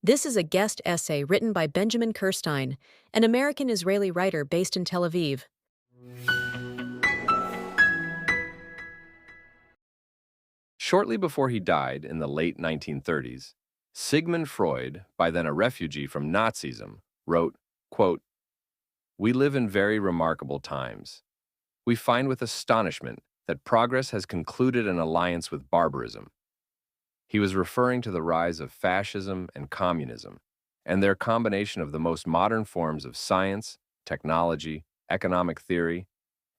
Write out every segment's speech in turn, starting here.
This is a guest essay written by Benjamin Kirstein, an American-Israeli writer based in Tel Aviv. Shortly before he died in the late 1930s, Sigmund Freud, by then a refugee from Nazism, wrote, quote, "We live in very remarkable times. We find with astonishment that progress has concluded an alliance with barbarism." He was referring to the rise of fascism and communism, and their combination of the most modern forms of science, technology, economic theory,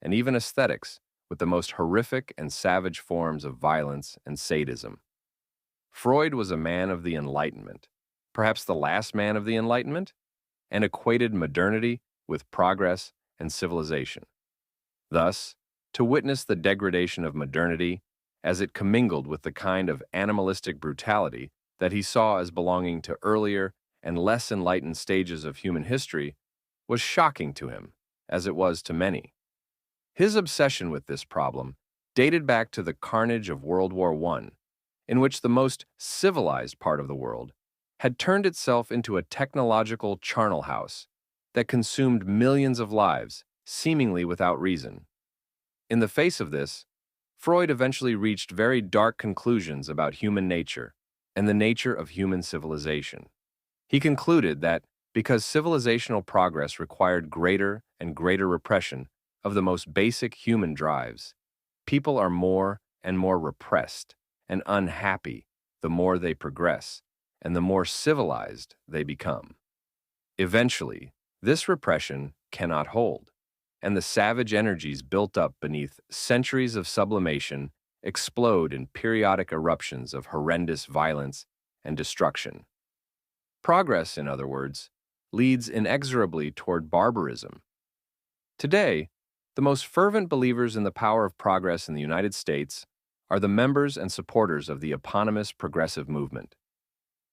and even aesthetics with the most horrific and savage forms of violence and sadism. Freud was a man of the Enlightenment, perhaps the last man of the Enlightenment, and equated modernity with progress and civilization. Thus, to witness the degradation of modernity as it commingled with the kind of animalistic brutality that he saw as belonging to earlier and less enlightened stages of human history was shocking to him, as it was to many. His obsession with this problem dated back to the carnage of World War I, in which the most civilized part of the world had turned itself into a technological charnel house that consumed millions of lives, seemingly without reason. In the face of this, Freud eventually reached very dark conclusions about human nature and the nature of human civilization. He concluded that because civilizational progress required greater and greater repression of the most basic human drives, people are more and more repressed and unhappy the more they progress and the more civilized they become. Eventually, this repression cannot hold, and the savage energies built up beneath centuries of sublimation explode in periodic eruptions of horrendous violence and destruction. Progress, in other words, leads inexorably toward barbarism. Today, the most fervent believers in the power of progress in the United States are the members and supporters of the eponymous progressive movement.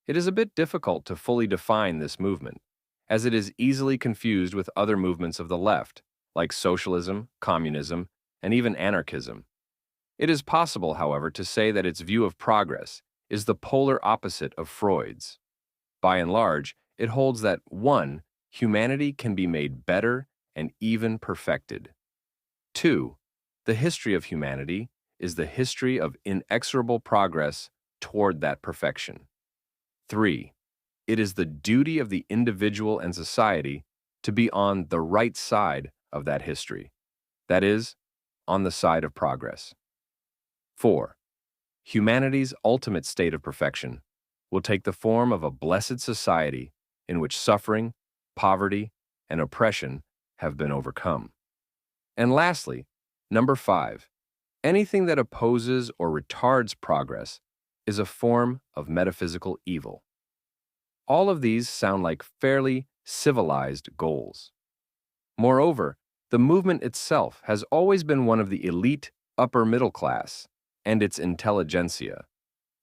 It is a bit difficult to fully define this movement, as it is easily confused with other movements of the left, like socialism, communism, and even anarchism. It is possible, however, to say that its view of progress is the polar opposite of Freud's. By and large, it holds that 1. Humanity can be made better and even perfected. 2. The history of humanity is the history of inexorable progress toward that perfection. 3. It is the duty of the individual and society to be on the right side of that history, that is, on the side of progress. 4. Humanity's ultimate state of perfection will take the form of a blessed society in which suffering, poverty, and oppression have been overcome. And lastly, number 5, anything that opposes or retards progress is a form of metaphysical evil. All of these sound like fairly civilized goals. Moreover, the movement itself has always been one of the elite upper middle class and its intelligentsia,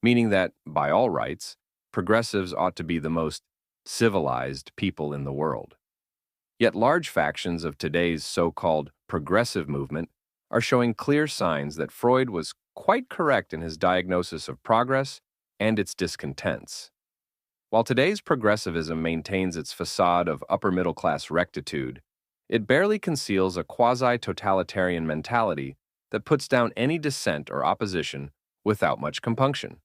meaning that, by all rights, progressives ought to be the most civilized people in the world. Yet large factions of today's so-called progressive movement are showing clear signs that Freud was quite correct in his diagnosis of progress and its discontents. While today's progressivism maintains its facade of upper-middle-class rectitude, it barely conceals a quasi-totalitarian mentality that puts down any dissent or opposition without much compunction.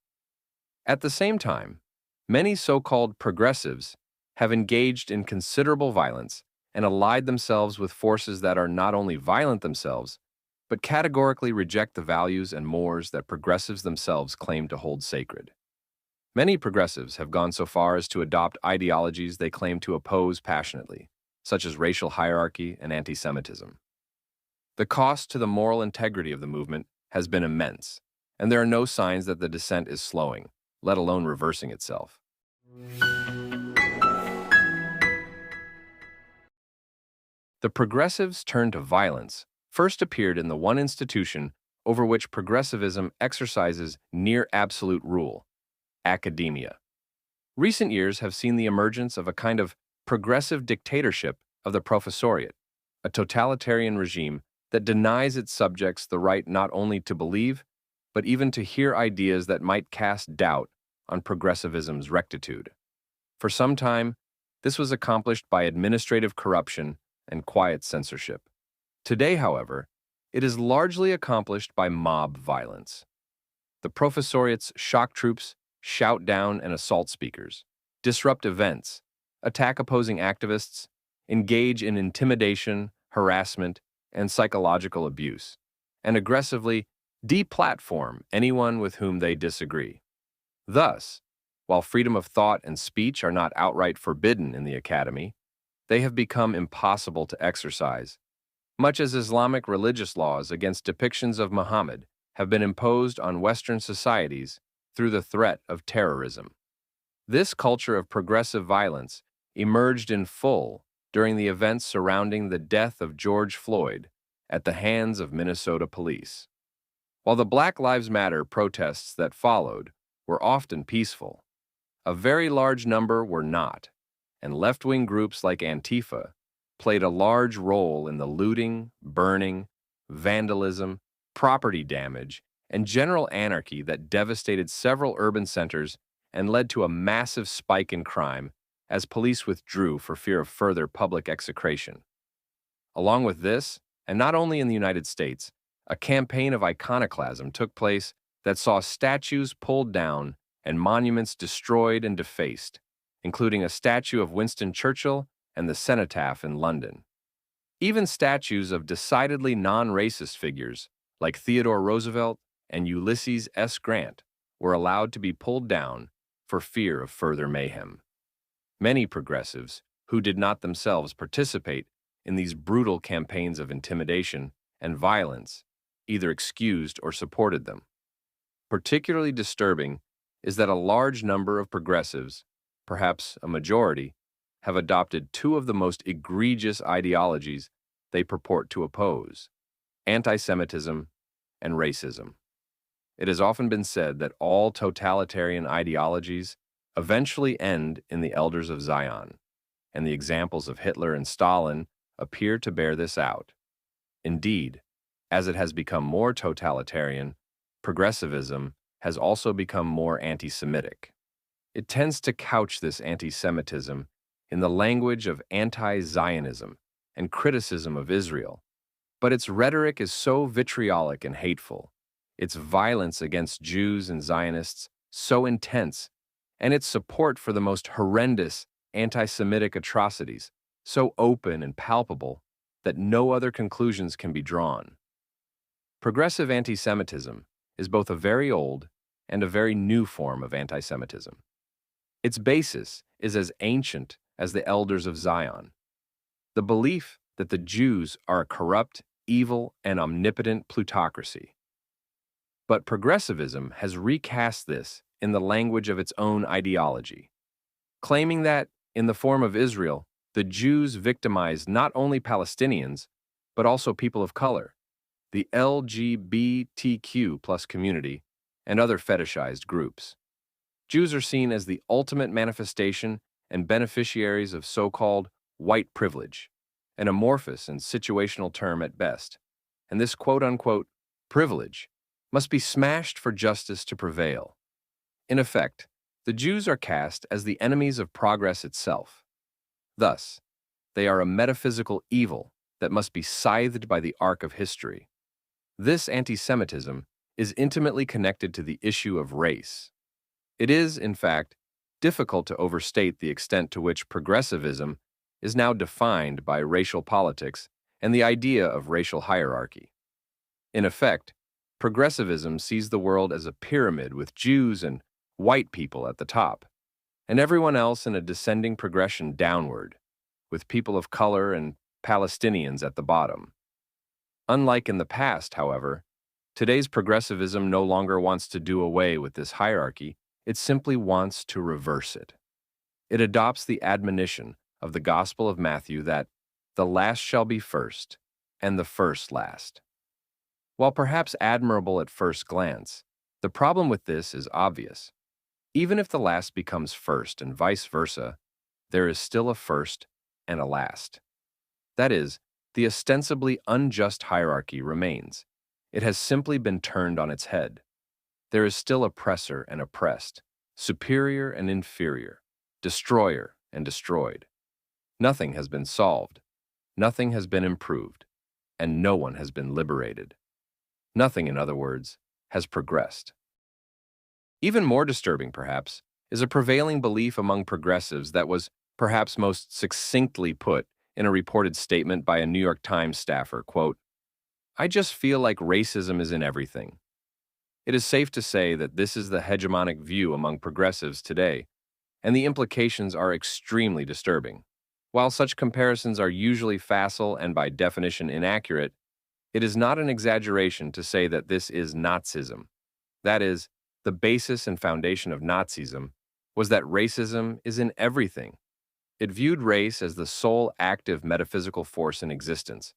At the same time, many so-called progressives have engaged in considerable violence and allied themselves with forces that are not only violent themselves, but categorically reject the values and mores that progressives themselves claim to hold sacred. Many progressives have gone so far as to adopt ideologies they claim to oppose passionately, such as racial hierarchy and antisemitism. The cost to the moral integrity of the movement has been immense, and there are no signs that the descent is slowing, let alone reversing itself. The progressives' turn to violence first appeared in the one institution over which progressivism exercises near absolute rule: academia. Recent years have seen the emergence of a kind of progressive dictatorship of the professoriate, a totalitarian regime that denies its subjects the right not only to believe, but even to hear ideas that might cast doubt on progressivism's rectitude. For some time, this was accomplished by administrative corruption and quiet censorship. Today, however, it is largely accomplished by mob violence. The professoriate's shock troops shout down and assault speakers, disrupt events, attack opposing activists, engage in intimidation, harassment, and psychological abuse, and aggressively deplatform anyone with whom they disagree. Thus, while freedom of thought and speech are not outright forbidden in the academy, they have become impossible to exercise, much as Islamic religious laws against depictions of Muhammad have been imposed on Western societies through the threat of terrorism. This culture of progressive violence emerged in full during the events surrounding the death of George Floyd at the hands of Minnesota police. While the Black Lives Matter protests that followed were often peaceful, a very large number were not, and left-wing groups like Antifa played a large role in the looting, burning, vandalism, property damage, and general anarchy that devastated several urban centers and led to a massive spike in crime as police withdrew for fear of further public execration. Along with this, and not only in the United States, a campaign of iconoclasm took place that saw statues pulled down and monuments destroyed and defaced, including a statue of Winston Churchill and the cenotaph in London. Even statues of decidedly non-racist figures like Theodore Roosevelt and Ulysses S. Grant were allowed to be pulled down for fear of further mayhem. Many progressives, who did not themselves participate in these brutal campaigns of intimidation and violence, either excused or supported them. Particularly disturbing is that a large number of progressives, perhaps a majority, have adopted two of the most egregious ideologies they purport to oppose: antisemitism and racism. It has often been said that all totalitarian ideologies eventually end in the elders of Zion, and the examples of Hitler and Stalin appear to bear this out. Indeed, as it has become more totalitarian, progressivism has also become more anti-Semitic. It tends to couch this anti-Semitism in the language of anti-Zionism and criticism of Israel, but its rhetoric is so vitriolic and hateful, its violence against Jews and Zionists so intense, and its support for the most horrendous anti-Semitic atrocities so open and palpable that no other conclusions can be drawn. Progressive anti-Semitism is both a very old and a very new form of anti-Semitism. Its basis is as ancient as the elders of Zion. The belief that the Jews are a corrupt, evil, and omnipotent plutocracy. But progressivism has recast this in the language of its own ideology, claiming that, in the form of Israel, the Jews victimized not only Palestinians, but also people of color, the LGBTQ plus community, and other fetishized groups. Jews are seen as the ultimate manifestation and beneficiaries of so-called white privilege, an amorphous and situational term at best, and this quote-unquote privilege must be smashed for justice to prevail. In effect, the Jews are cast as the enemies of progress itself. Thus, they are a metaphysical evil that must be scythed by the arc of history. This anti-Semitism is intimately connected to the issue of race. It is, in fact, difficult to overstate the extent to which progressivism is now defined by racial politics and the idea of racial hierarchy. In effect, progressivism sees the world as a pyramid with Jews and white people at the top, and everyone else in a descending progression downward, with people of color and Palestinians at the bottom. Unlike in the past, however, today's progressivism no longer wants to do away with this hierarchy, it simply wants to reverse it. It adopts the admonition of the Gospel of Matthew that the last shall be first, and the first last. While perhaps admirable at first glance, the problem with this is obvious. Even if the last becomes first and vice versa, there is still a first and a last. That is, the ostensibly unjust hierarchy remains. It has simply been turned on its head. There is still oppressor and oppressed, superior and inferior, destroyer and destroyed. Nothing has been solved, nothing has been improved, and no one has been liberated. Nothing, in other words, has progressed. Even more disturbing, perhaps, is a prevailing belief among progressives that was perhaps most succinctly put in a reported statement by a New York Times staffer, quote, "I just feel like racism is in everything." It is safe to say that this is the hegemonic view among progressives today, and the implications are extremely disturbing. While such comparisons are usually facile and by definition inaccurate, it is not an exaggeration to say that this is Nazism. That is, the basis and foundation of Nazism was that racism is in everything. It viewed race as the sole active metaphysical force in existence,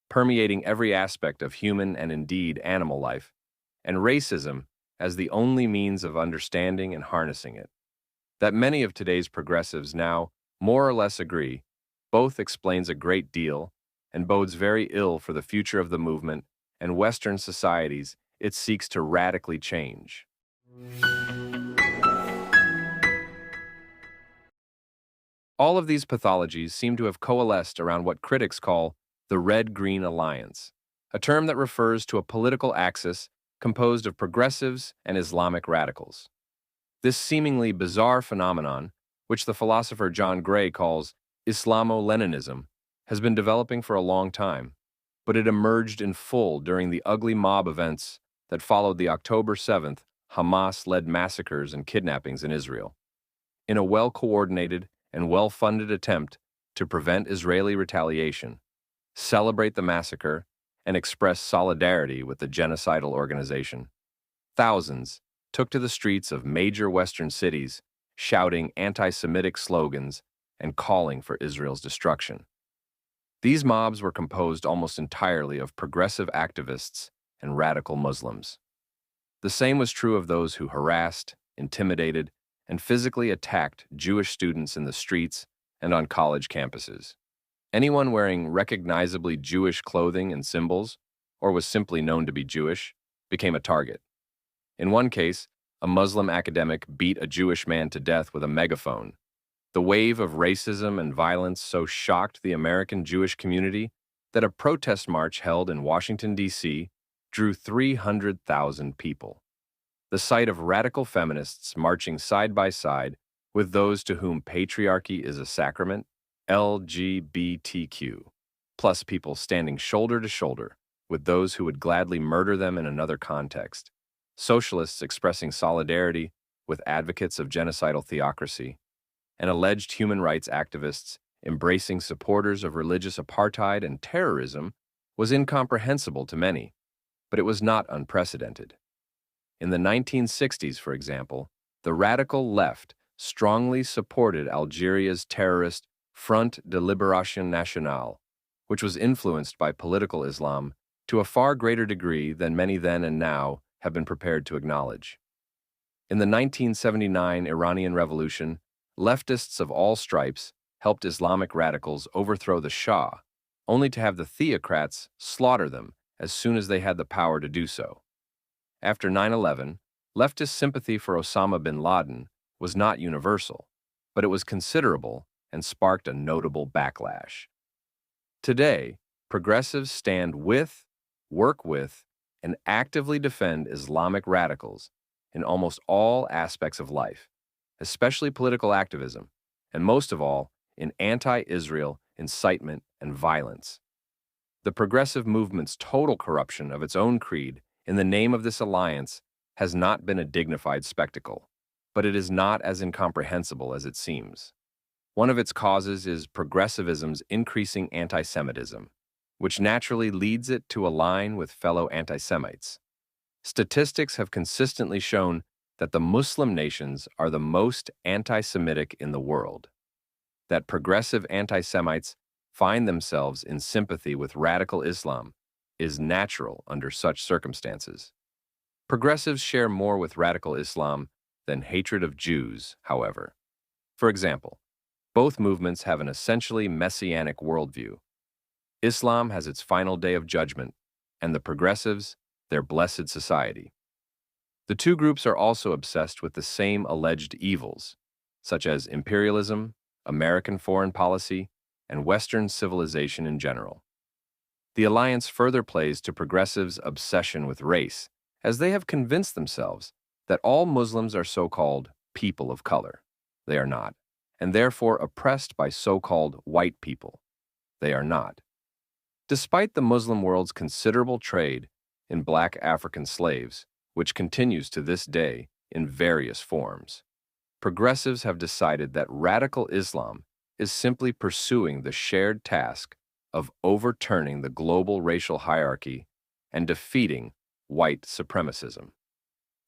permeating every aspect of human and indeed animal life, and racism as the only means of understanding and harnessing it. That many of today's progressives now more or less agree both explains a great deal and bodes very ill for the future of the movement and Western societies it seeks to radically change. All of these pathologies seem to have coalesced around what critics call the Red-Green Alliance, a term that refers to a political axis composed of progressives and Islamic radicals. This seemingly bizarre phenomenon, which the philosopher John Gray calls Islamo-Leninism, has been developing for a long time, but it emerged in full during the ugly mob events that followed the October 7th Hamas-led massacres and kidnappings in Israel. In a well-coordinated and well-funded attempt to prevent Israeli retaliation, celebrate the massacre, and express solidarity with the genocidal organization, thousands took to the streets of major Western cities, shouting anti-Semitic slogans and calling for Israel's destruction. These mobs were composed almost entirely of progressive activists and radical Muslims. The same was true of those who harassed, intimidated, and physically attacked Jewish students in the streets and on college campuses. Anyone wearing recognizably Jewish clothing and symbols, or was simply known to be Jewish, became a target. In one case, a Muslim academic beat a Jewish man to death with a megaphone. The wave of racism and violence so shocked the American Jewish community that a protest march held in Washington, D.C., drew 300,000 people. The sight of radical feminists marching side by side with those to whom patriarchy is a sacrament, LGBTQ, plus people standing shoulder to shoulder with those who would gladly murder them in another context, socialists expressing solidarity with advocates of genocidal theocracy, and alleged human rights activists embracing supporters of religious apartheid and terrorism was incomprehensible to many, but it was not unprecedented. In the 1960s, for example, the radical left strongly supported Algeria's terrorist Front de Libération Nationale, which was influenced by political Islam to a far greater degree than many then and now have been prepared to acknowledge. In the 1979 Iranian Revolution, leftists of all stripes helped Islamic radicals overthrow the Shah, only to have the theocrats slaughter them as soon as they had the power to do so. After 9/11, leftist sympathy for Osama bin Laden was not universal, but it was considerable and sparked a notable backlash. Today, progressives stand with, work with, and actively defend Islamic radicals in almost all aspects of life, especially political activism, and most of all, in anti-Israel incitement and violence. The progressive movement's total corruption of its own creed in the name of this alliance has not been a dignified spectacle, but it is not as incomprehensible as it seems. One of its causes is progressivism's increasing antisemitism, which naturally leads it to align with fellow anti-Semites. Statistics have consistently shown that the Muslim nations are the most anti-Semitic in the world, that progressive anti-Semites find themselves in sympathy with radical Islam is natural under such circumstances. Progressives share more with radical Islam than hatred of Jews, however. For example, both movements have an essentially messianic worldview. Islam has its final day of judgment, and the progressives, their blessed society. The two groups are also obsessed with the same alleged evils: such as imperialism, American foreign policy, and Western civilization in general. The alliance further plays to progressives' obsession with race, as they have convinced themselves that all Muslims are so-called people of color. They are not, and therefore oppressed by so-called white people. They are not. Despite the Muslim world's considerable trade in black African slaves, which continues to this day in various forms, progressives have decided that radical Islam is simply pursuing the shared task of overturning the global racial hierarchy and defeating white supremacism.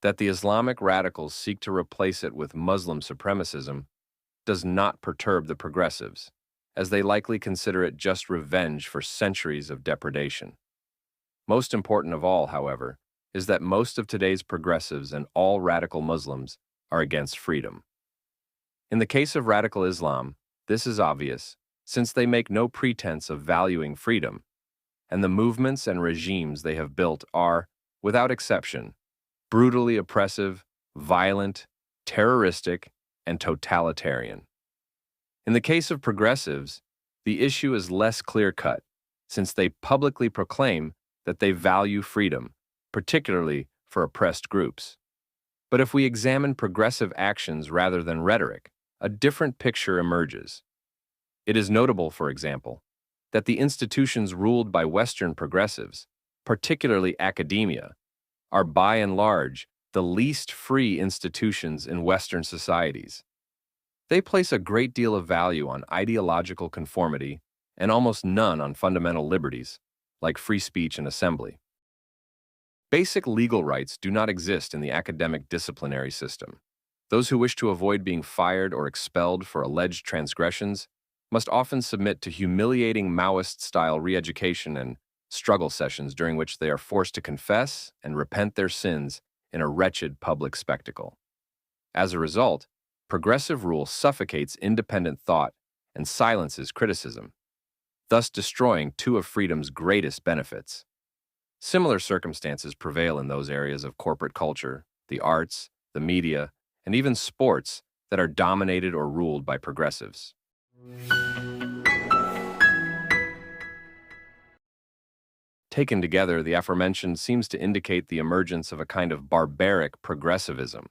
That the Islamic radicals seek to replace it with Muslim supremacism does not perturb the progressives, as they likely consider it just revenge for centuries of depredation. Most important of all, however, is that most of today's progressives and all radical Muslims are against freedom. In the case of radical Islam, this is obvious, since they make no pretense of valuing freedom, and the movements and regimes they have built are, without exception, brutally oppressive, violent, terroristic, and totalitarian. In the case of progressives, the issue is less clear-cut, since they publicly proclaim that they value freedom, particularly for oppressed groups. But if we examine progressive actions rather than rhetoric, a different picture emerges. It is notable, for example, that the institutions ruled by Western progressives, particularly academia, are by and large the least free institutions in Western societies. They place a great deal of value on ideological conformity and almost none on fundamental liberties, like free speech and assembly. Basic legal rights do not exist in the academic disciplinary system. Those who wish to avoid being fired or expelled for alleged transgressions must often submit to humiliating Maoist-style re-education and struggle sessions during which they are forced to confess and repent their sins in a wretched public spectacle. As a result, progressive rule suffocates independent thought and silences criticism, thus destroying two of freedom's greatest benefits. Similar circumstances prevail in those areas of corporate culture, the arts, the media, and even sports that are dominated or ruled by progressives. Taken together, the aforementioned seems to indicate the emergence of a kind of barbaric progressivism.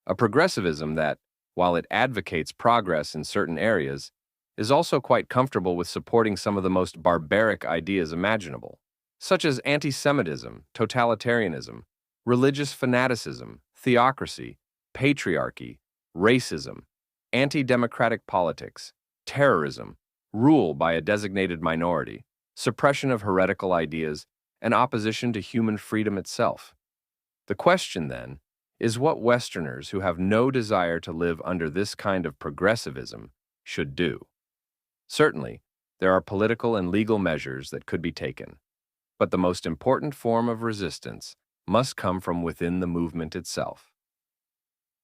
A progressivism that, while it advocates progress in certain areas, is also quite comfortable with supporting some of the most barbaric ideas imaginable, such as antisemitism, totalitarianism, religious fanaticism, theocracy, patriarchy, racism, anti-democratic politics, terrorism, rule by a designated minority, suppression of heretical ideas, and opposition to human freedom itself. The question, then, is what Westerners who have no desire to live under this kind of progressivism should do. Certainly, there are political and legal measures that could be taken, but the most important form of resistance must come from within the movement itself.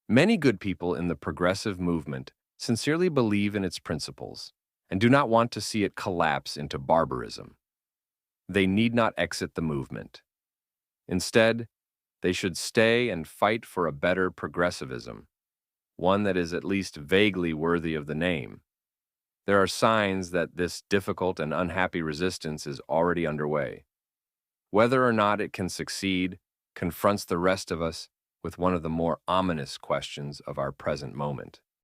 Many good people in the progressive movement sincerely believe in its principles and do not want to see it collapse into barbarism. They need not exit the movement. Instead, they should stay and fight for a better progressivism, one that is at least vaguely worthy of the name. There are signs that this difficult and unhappy resistance is already underway. Whether or not it can succeed confronts the rest of us with one of the more ominous questions of our present moment.